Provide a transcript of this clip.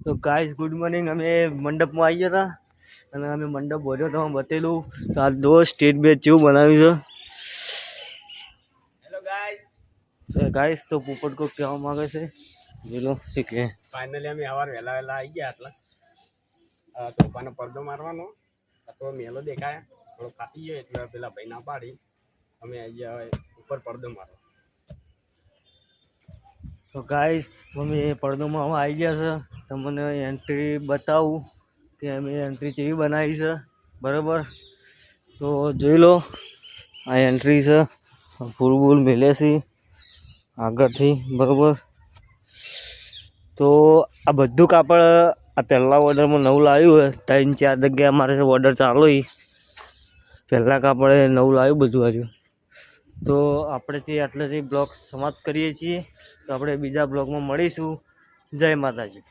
તો guys good morning. અમે મંડપમાં આવી ગયા હતા અને અમે મંડપ બોલ્યો તમે બતેલું. તો આ દો સ્ટેજ બેજ જેવું બનાવ્યું છે. હેલો ગાઈસ તો પોપટ કોક કહેવા માંગે છે. બોલો શું કહે? ફાઇનલી અમે સવાર વહેલા આવી ગયા એટલે તો ઉપરનો પડદો મારવાનો તો મેલો દેખાય થોડો કાપી ગયો એટલે પેલા ભાઈ ના પાડી અમે આવી ગયા ઉપર પડદો મારવા. તો ગાઈસ અમે પડદોમાં આવી ગયા છે. તમને એન્ટ્રી બતાવું કે અમે એન્ટ્રી કેવી બનાવી છે. બરાબર, તો જોઈ લો આ એન્ટ્રી છે. ફૂલ બૂલ મેલે છે આગળથી. બરાબર, તો આ બધું કાપડ આ પહેલાં ઓર્ડરમાં નવું લાવ્યું હોય. 3-4 જગ્યાએ અમારે ઓર્ડર ચાલુ હોય. પહેલાં કાપડે નવું લાવ્યું બધું હજુ. તો આપણેથી આટલેથી બ્લોગ સમાપ્ત કરીએ છીએ. તો આપણે બીજા બ્લોગમાં મળીશું. જય માતાજી.